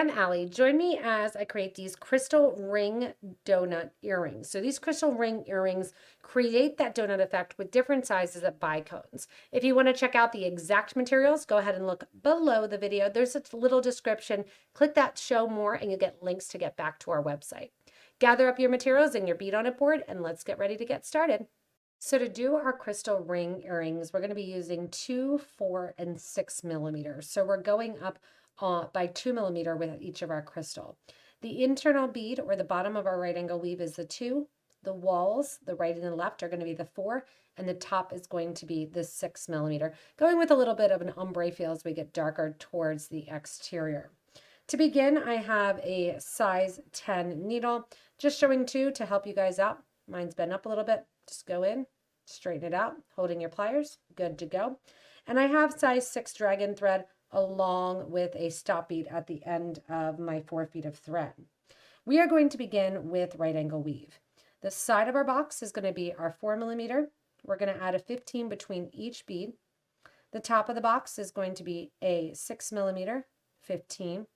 I'm Allie. Join me as I create these crystal ring donut earrings. So these crystal ring earrings create that donut effect with different sizes of bicones. If you want to check out the exact materials, go ahead and look below the video. There's a little description. Click that show more and you'll get links to get back to our website. Gather up your materials and your bead on it board and let's get ready to get started. So to do our crystal ring earrings, we're going to be using 2, 4, and 6 millimeters. So we're going up by 2 millimeter with each of our crystal. The internal bead or the bottom of our right angle weave is the 2. The walls, the right and the left, are going to be the 4, and the top is going to be the 6 millimeter, going with a little bit of an ombre feel as we get darker towards the exterior. To begin, I have a size 10 needle, just showing 2 to help you guys out. Mine's bent up a little bit. Just go in, straighten it out, holding your pliers, good to go. And I have size 6 dragon thread along with a stop bead at the end of my 4 feet of thread. We are going to begin with right angle weave. The side of our box is going to be our 4 millimeter. We're going to add a 15 between each bead. The top of the box is going to be a 6 millimeter, 15.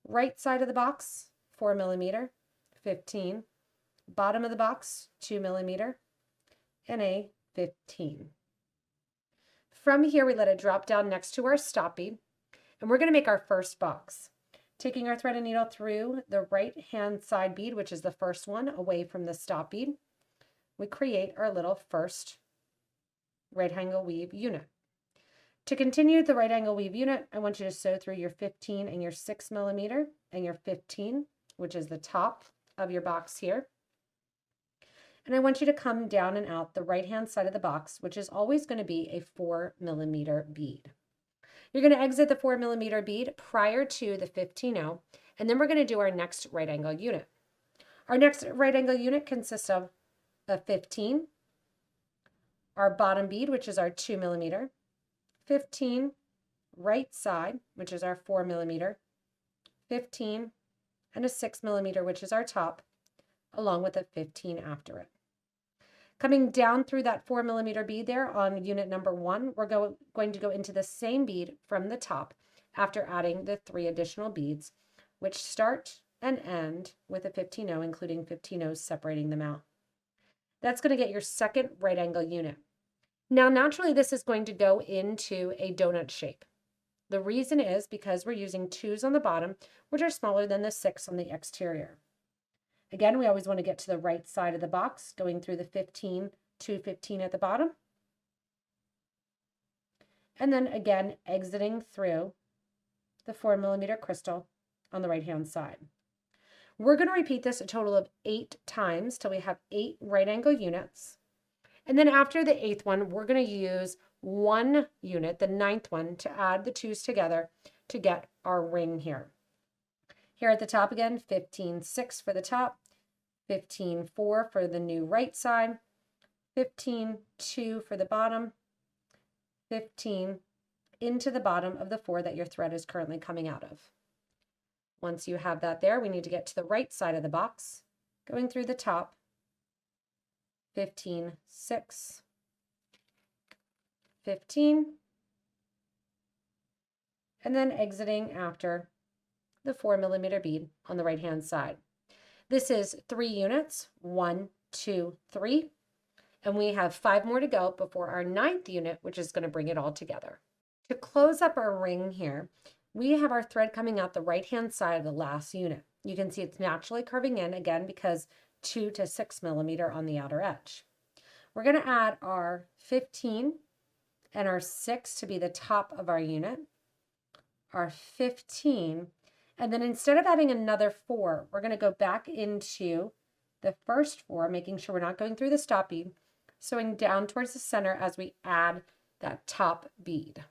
Right side of the box, 4 millimeter, 15. Bottom of the box, 2 millimeter, and a 15. From here, we let it drop down next to our stop bead, and we're going to make our first box. Taking our thread and needle through the right hand side bead, which is the first one, away from the stop bead, we create our little first right angle weave unit. To continue the right angle weave unit, I want you to sew through your 15 and your 6 millimeter and your 15, which is the top of your box here. And I want you to come down and out the right-hand side of the box, which is always going to be a 4 millimeter bead. You're going to exit the 4 millimeter bead prior to the 15-0, and then we're going to do our next right angle unit. Our next right angle unit consists of a 15, our bottom bead, which is our 2 millimeter, 15, right side, which is our 4 millimeter, 15, and a 6 millimeter, which is our top, along with a 15 after it. Coming down through that 4 millimeter bead there on unit number 1, we're going to go into the same bead from the top after adding the 3 additional beads, which start and end with a 15-0, including 15-0s separating them out. That's going to get your second right angle unit. Now, naturally, this is going to go into a donut shape. The reason is because we're using 2s on the bottom, which are smaller than the 6 on the exterior. Again, we always want to get to the right side of the box, going through the 15 to 15 at the bottom. And then again, exiting through the 4 millimeter crystal on the right-hand side. We're going to repeat this a total of 8 times till we have 8 right angle units. And then after the 8th one, we're going to use 1 unit, the 9th one, to add the 2s together to get our ring here. Here at the top again, 15-6 for the top, 15-4 for the new right side, 15-2 for the bottom, 15 into the bottom of the 4 that your thread is currently coming out of. Once you have that there, we need to get to the right side of the box, going through the top, 15-6, 15, and then exiting after the 4 millimeter bead on the right hand side. This is 3 units, 1, 2, 3, and we have 5 more to go before our 9th unit, which is going to bring it all together. To close up our ring here, we have our thread coming out the right hand side of the last unit. You can see it's naturally curving in again because 2 to 6 millimeter on the outer edge. We're going to add our 15 and our 6 to be the top of our unit, our 15. And then instead of adding another 4, we're going to go back into the first 4, making sure we're not going through the stop bead, sewing down towards the center as we add that top bead.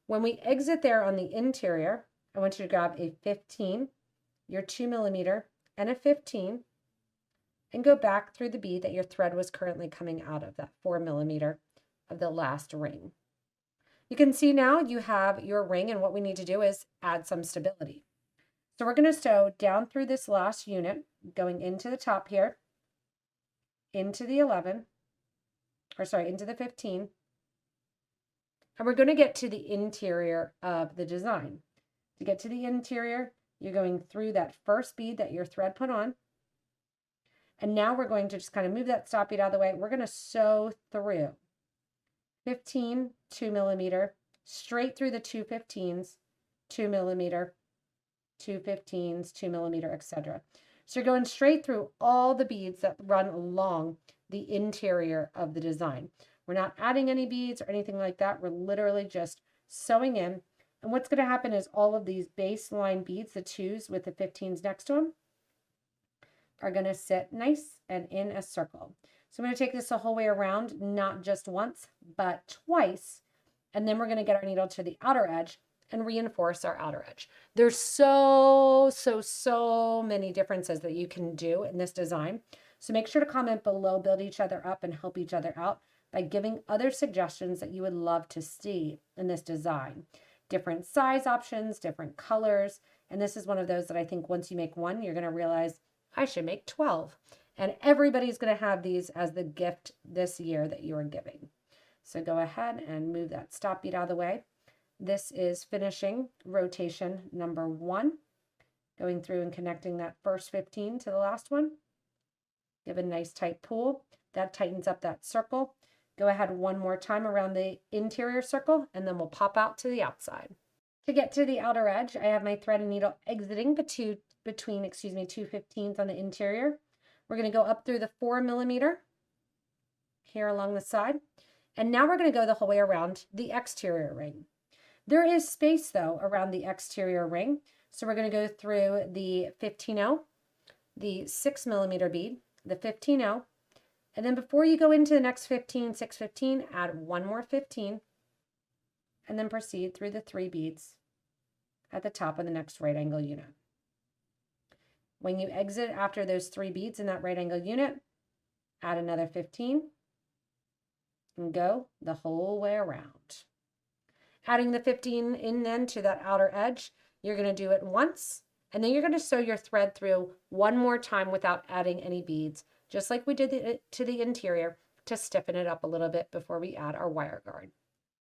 When we exit there on the interior, I want you to grab a 15, your 2 millimeter, and a 15, and go back through the bead that your thread was currently coming out of, that 4 millimeter of the last ring. You can see now you have your ring, and what we need to do is add some stability. So we're going to sew down through this last unit, going into the top here, into the 11, into the 15, and we're going to get to the interior of the design. To get to the interior, you're going through that first bead that your thread put on. And now we're going to just kind of move that stop bead out of the way. We're going to sew through 15, 2 millimeter, straight through the 2 15s, 2 millimeter, 2 15s, 2 millimeter, etc. So you're going straight through all the beads that run along the interior of the design. We're not adding any beads or anything like that. We're literally just sewing in. And what's going to happen is all of these baseline beads, the 2s with the 15s next to them, are going to sit nice and in a circle. So I'm going to take this the whole way around, not just once, but twice. And then we're going to get our needle to the outer edge and reinforce our outer edge. There's so many differences that you can do in this design. So make sure to comment below, build each other up, and help each other out by giving other suggestions that you would love to see in this design. Different size options, different colors. And this is one of those that I think once you make one, you're going to realize I should make 12. And everybody's going to have these as the gift this year that you are giving. So go ahead and move that stop bead out of the way. This is finishing rotation number 1, going through and connecting that first 15 to the last one. Give a nice tight pull. That tightens up that circle. Go ahead one more time around the interior circle, and then we'll pop out to the outside. To get to the outer edge, I have my thread and needle exiting between 2 15s on the interior. We're going to go up through the 4 millimeter here along the side. And now we're going to go the whole way around the exterior ring. There is space though around the exterior ring. So we're going to go through the 15-0, the 6 millimeter bead, the 15-0, and then before you go into the next 15, 6, 15, add one more 15, and then proceed through the 3 beads at the top of the next right angle unit. When you exit after those 3 beads in that right angle unit, add another 15 and go the whole way around. Adding the 15 in then to that outer edge, you're going to do it once, and then you're going to sew your thread through one more time without adding any beads, just like we did to the interior, to stiffen it up a little bit before we add our wire guard.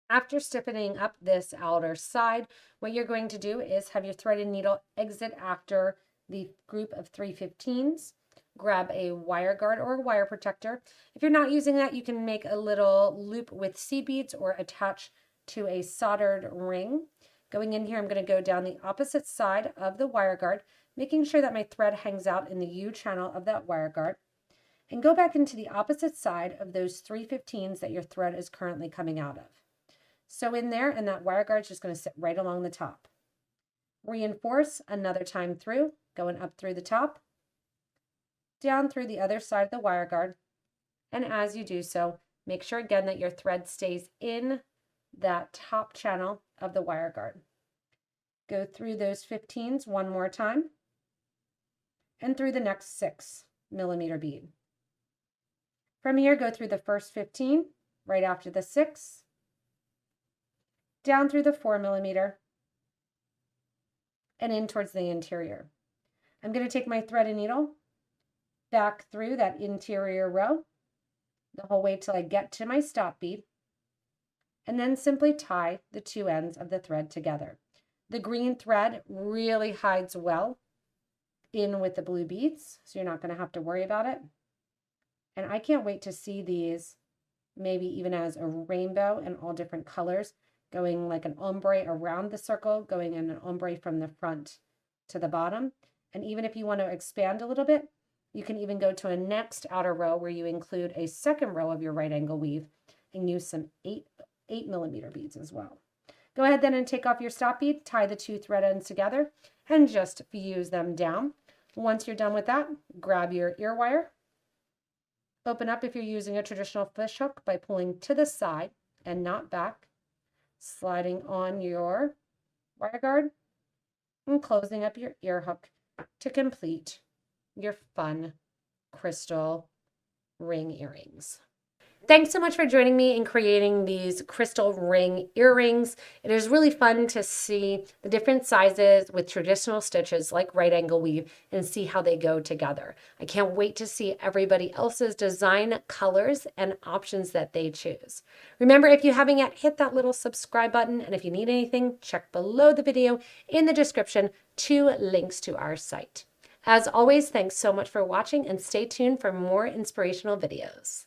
After stiffening up this outer side, what you're going to do is have your thread and needle exit after the group of 3 15s. Grab a wire guard or a wire protector. If you're not using that, you can make a little loop with seed beads or attach to a soldered ring. Going in here, I'm going to go down the opposite side of the wire guard, making sure that my thread hangs out in the U channel of that wire guard, and go back into the opposite side of those 3 15s that your thread is currently coming out of. Sew in there, and that wire guard is just going to sit right along the top. Reinforce another time through, going up through the top, down through the other side of the wire guard, and as you do so, make sure again that your thread stays in that top channel of the wire guard. Go through those 15s one more time, and through the next 6 millimeter bead. From here, go through the first 15, right after the 6, down through the 4 millimeter, and in towards the interior. I'm going to take my thread and needle back through that interior row the whole way till I get to my stop bead, and then simply tie the 2 ends of the thread together. The green thread really hides well in with the blue beads, so you're not going to have to worry about it. And I can't wait to see these maybe even as a rainbow in all different colors, going like an ombre around the circle, going in an ombre from the front to the bottom. And even if you want to expand a little bit, you can even go to a next outer row where you include a second row of your right angle weave and use some 8 millimeter beads as well. Go ahead then and take off your stop bead, tie the 2 thread ends together, and just fuse them down. Once you're done with that, grab your ear wire. Open up if you're using a traditional fish hook by pulling to the side and not back, sliding on your wire guard, and closing up your ear hook to complete your fun crystal ring earrings. Thanks so much for joining me in creating these crystal ring earrings. It is really fun to see the different sizes with traditional stitches like right angle weave and see how they go together. I can't wait to see everybody else's design colors and options that they choose. Remember, if you haven't yet, hit that little subscribe button, and if you need anything, check below the video in the description 2 links to our site. As always, thanks so much for watching and stay tuned for more inspirational videos.